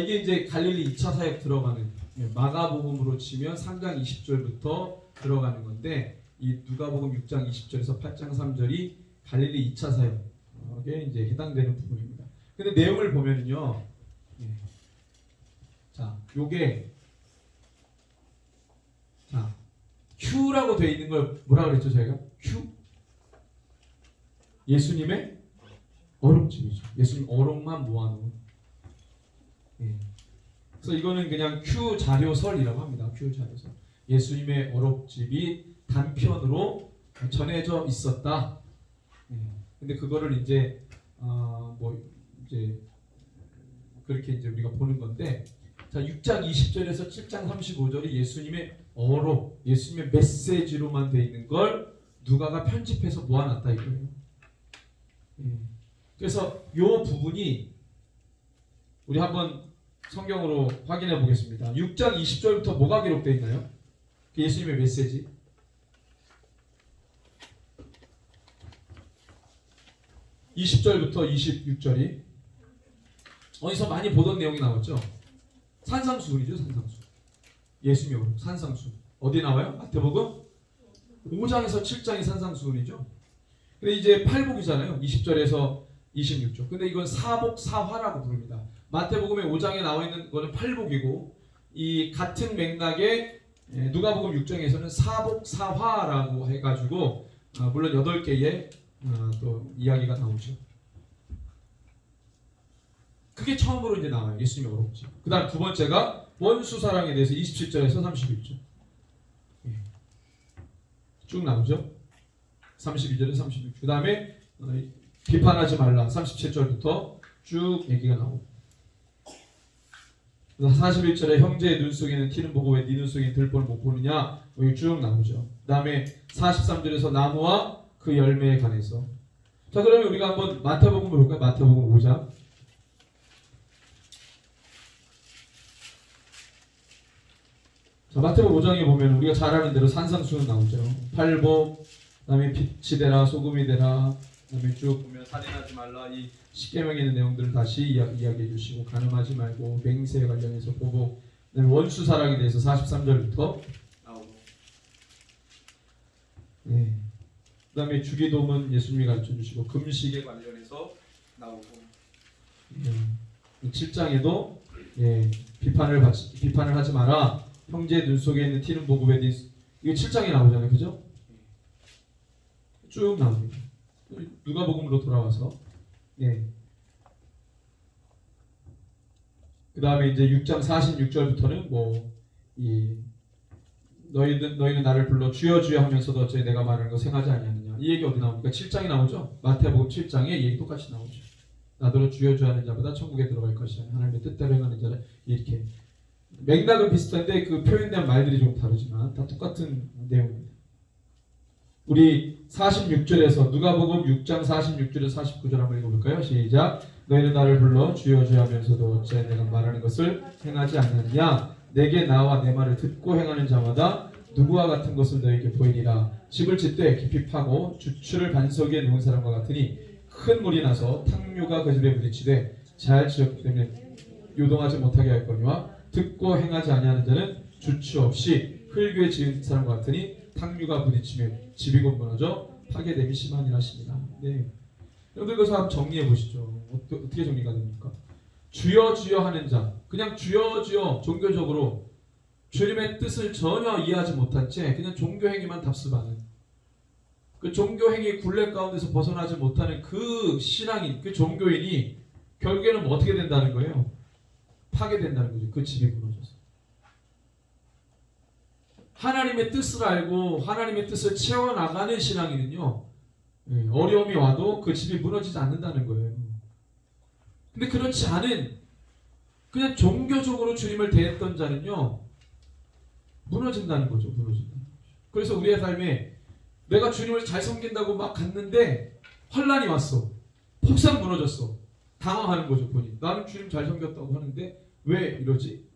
이게 이제 갈릴리 2차 사역 들어가는, 마가복음으로 치면 3장 20절부터 들어가는 건데, 이 누가복음 6장 20절에서 8장 3절이 갈릴리 2차 사역에 이제 해당되는 부분입니다. 근데 내용을 보면은요, 자, 요게 Q라고 되어 있는 걸 뭐라 그랬죠, 저희가? Q? 예수님의 어록집이죠. 예수님 어록만 모아놓은. 그래서 이거는 그냥 Q 자료설이라고 합니다. Q 자료설. 예수님의 어록집이 단편으로 전해져 있었다. 근데 그거를 이제 이제 그렇게 이제 우리가 보는 건데, 자, 6장 20절에서 7장 35절이 예수님의 어록, 예수님의 메시지로만 되어 있는 걸 누가가 편집해서 모아놨다 이거예요. 그래서 이 부분이 우리 한번 성경으로 확인해 보겠습니다. 6장 20절부터 뭐가 기록되어 있나요? 예수님의 메시지. (20절부터) 26절이 어디서 많이 보던 내용이 나왔죠. 산상수훈이죠. 산상수훈. 예수님의 어록 산상수훈. 어디 나와요? 마태복음 5장에서 7장이 산상수훈이죠. 근데 이제 팔복이잖아요. 20절에서 26절. 근데 이건 사복사화라고 부릅니다. 마태복음의 5장에 나와 있는 거는 팔복이고, 이 같은 맥락의 누가복음 6장에서는 사복사화라고 해가지고 물론 8개의 또 이야기가 나오죠. 그게 처음으로 이제 나와요. 예수님의 어록집. 그 다음 두 번째가 원수 사랑에 대해서 27절에서 31절. 쭉 나오죠. 32절에서 36절. 그 다음에 비판하지 말라 37절부터 쭉 얘기가 나오고, 41절에 형제의 눈 속에는 티는 보고 왜 네 눈 속에는 들보를 못 보느냐, 여기 쭉 나오죠. 그 다음에 43절에서 나무와 그 열매에 관해서. 자, 그러면 우리가 한번 마태복음을 볼까요? 마태복음 5장. 자, 마태복음 5장에 보면 우리가 잘 아는 대로 산상수훈 나오죠. 팔복, 그 다음에 빛이 되라, 소금이 되라, 그 다음에 쭉 보면 살인하지 말라, 이 십계명에 있는 내용들을 다시 이야기해 주시고, 간음하지 말고, 맹세에 관련해서 보복, 그 다음에 원수 사랑에 대해서 43절부터 나오고, 그 다음에 주기도문 예수님이 가르쳐 주시고, 금식에 관련해서 나오고, 7장에도 비판을 하지 마라, 형제의 눈 속에 있는 티는 보고 왜 이게 7장에 나오잖아요. 그죠? 쭉 나옵니다. 누가복음으로 돌아와서 그 다음에 이제 6장 46절부터는 너희는 나를 불러 주여 주여 하면서도 어째 내가 말하는 거 생하지 아니하느냐, 이 얘기 어디 나옵니까? 7장에 나오죠. 마태복음 7장에 이 얘기 똑같이 나오죠. 나더러 주여 주여 하는 자보다 천국에 들어갈 것이야, 하나님의 뜻대로 행하는 자를. 이렇게 맥락은 비슷한데 그 표현된 말들이 좀 다르지만 다 똑같은 내용입니다. 우리 46절에서 누가복음 6장 46절에서 49절 한번 읽어볼까요? 시작. 너희는 나를 불러 주여 주여 하면서도 어찌 내가 말하는 것을 행하지 않느냐. 내게 나와 내 말을 듣고 행하는 자마다 누구와 같은 것을 너희에게 보이리라. 집을 짓되 깊이 파고 주추를 반석 위에 놓은 사람과 같으니 큰 물이 나서 탕류가 그 집에 부딪히되 잘 지었기 때문에 요동하지 못하게 할 거니와 듣고 행하지 아니하는 자는 주추 없이 흙 위에 지은 사람과 같으니 탕류가 부딪히면 집이 곧 무너져 파괴됨이 심하니라 하십니다. 네. 여러분들 그래서 한번 정리해 보시죠. 어떻게 정리가 됩니까? 주여 주여 하는 자, 그냥 주여 주여 종교적으로 주님의 뜻을 전혀 이해하지 못한 채 그냥 종교행위만 답습하는, 그 종교행위 굴레 가운데서 벗어나지 못하는 그 신앙인, 그 종교인이 결국에는 뭐 어떻게 된다는 거예요? 파괴된다는 거죠. 그 집이 무너져서. 하나님의 뜻을 알고 하나님의 뜻을 채워나가는 신앙인은요, 어려움이 와도 그 집이 무너지지 않는다는 거예요. 근데 그렇지 않은 그냥 종교적으로 주님을 대했던 자는요, 무너진다는 거죠. 무너진다는 거죠. 그래서 우리의 삶에 내가 주님을 잘 섬긴다고 막 갔는데 환란이 왔어. 폭삭 무너졌어. 당황하는 거죠. 본인. 나는 주님 잘 섬겼다고 하는데 왜 이러지?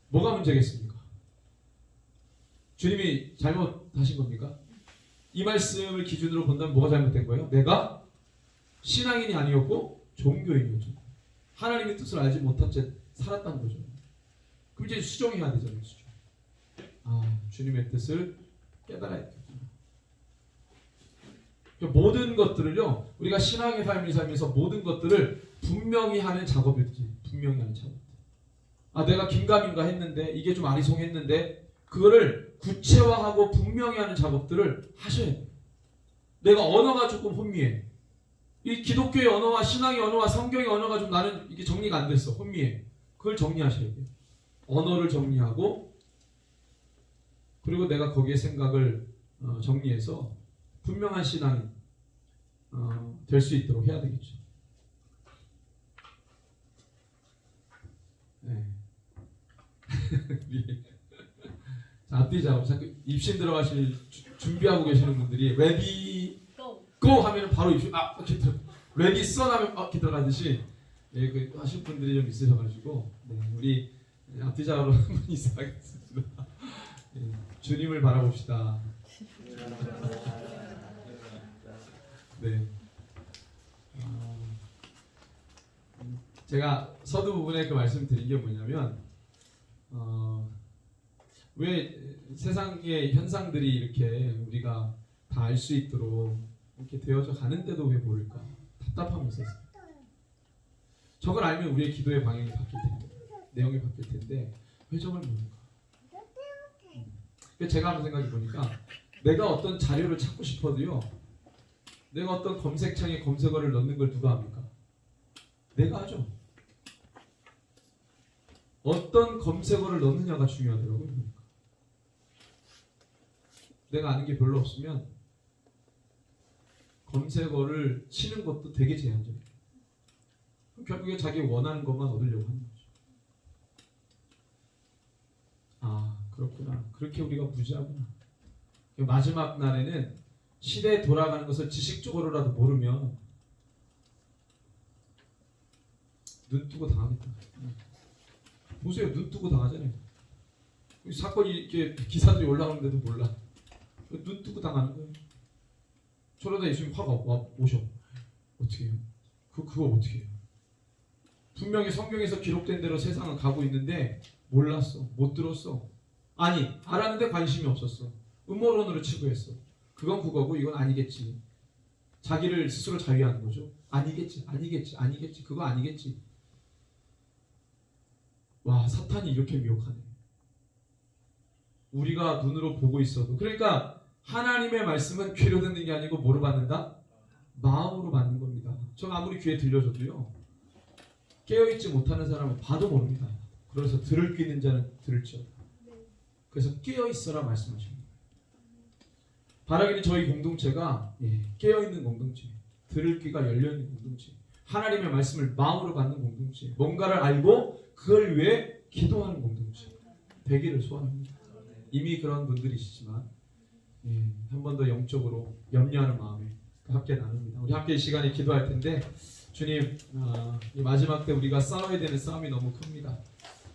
뭐가 문제겠습니까? 주님이 잘못하신 겁니까? 이 말씀을 기준으로 본다면 뭐가 잘못된 거예요? 내가 신앙인이 아니었고 종교인이었죠. 하나님의 뜻을 알지 못한 채 살았다는 거죠. 그럼 이제 수정해야 되잖아요. 수정. 주님의 뜻을 깨달아야겠구나. 모든 것들을요, 우리가 신앙의 삶을 살면서 모든 것들을 분명히 하는 작업이지. 분명히 하는 작업. 내가 긴가민가 했는데 이게 좀 아리송했는데 그거를 구체화하고 분명히 하는 작업들을 하셔야 돼요. 내가 언어가 조금 혼미해. 이 기독교의 언어와 신앙의 언어와 성경의 언어가 좀 나는 이게 정리가 안 됐어. 혼미해. 그걸 정리하셔야 돼요. 언어를 정리하고, 그리고 내가 거기에 생각을 정리해서 분명한 신앙이 될 수 있도록 해야 되겠죠. 네. 앞뒤 작업, 자꾸 입신 들어가실 준비하고 계시는 분들이 레디 고 하면은 바로 입신 이렇게 들어, 레디 선 하면 이렇게 들어가듯이 그 하실 분들이 좀 있으셔가지고 우리 앞뒤 작업으로 한번 인사하겠습니다. 주님을 바라봅시다. 네. 제가 서두 부분에 그 말씀드린 게 뭐냐면, 왜 세상의 현상들이 이렇게 우리가 다 알 수 있도록 이렇게 되어져 가는데도 왜 모를까? 답답함이 있었어요. 저걸 알면 우리의 기도의 방향이 바뀔 텐데, 내용이 바뀔 텐데 왜 저걸 모를까? 제가 한번 생각해 보니까 내가 어떤 자료를 찾고 싶어도요, 내가 어떤 검색창에 검색어를 넣는 걸 누가 합니까? 내가 하죠. 어떤 검색어를 넣느냐가 중요하더라고요. 그러니까. 내가 아는 게 별로 없으면 검색어를 치는 것도 되게 제한적이에요. 결국에 자기 원하는 것만 얻으려고 하는 거죠. 그렇구나. 그렇게 우리가 무지하구나. 마지막 날에는 시대에 돌아가는 것을 지식적으로라도 모르면 눈 뜨고 당하겠다. 보세요. 눈 뜨고 당하잖아요. 사건이 이렇게 기사들이 올라오는데도 몰라. 눈 뜨고 당하는 거예요. 저러다 예수님 화가 오셔. 어떻게 해요? 그거 어떻게 해요? 분명히 성경에서 기록된 대로 세상은 가고 있는데 몰랐어. 못 들었어. 아니, 알았는데 관심이 없었어. 음모론으로 치부했어. 그건 그거고 이건 아니겠지. 자기를 스스로 자위하는 거죠. 아니겠지. 그거 아니겠지. 와, 사탄이 이렇게 미혹하네. 우리가 눈으로 보고 있어도. 그러니까 하나님의 말씀은 귀로 듣는 게 아니고 뭐로 받는다? 마음으로 받는 겁니다. 전 아무리 귀에 들려줘도요, 깨어있지 못하는 사람은 봐도 모릅니다. 그래서 들을 귀 있는 자는 들을지어다. 그래서 깨어있어라 말씀하십니다. 바라기는 저희 공동체가 깨어있는 공동체, 들을 귀가 열려있는 공동체, 하나님의 말씀을 마음으로 받는 공동체, 뭔가를 알고 그걸 위해 기도하는 공동체 되기를 소원합니다. 이미 그런 분들이시지만 한 번 더 영적으로 염려하는 마음에 함께 나눕니다. 우리 함께 이 시간에 기도할 텐데 주님, 이 마지막 때 우리가 싸워야 되는 싸움이 너무 큽니다.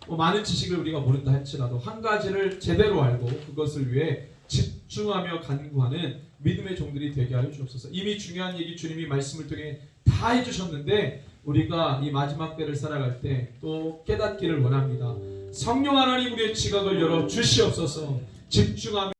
많은 지식을 우리가 모른다 할지라도 한 가지를 제대로 알고 그것을 위해 집중하며 간구하는 믿음의 종들이 되게 하여 주옵소서. 이미 중요한 얘기 주님이 말씀을 통해 다 해주셨는데 우리가 이 마지막 때를 살아갈 때 또 깨닫기를 원합니다. 성령 하나님 우리의 지각을 열어 주시옵소서. 집중하며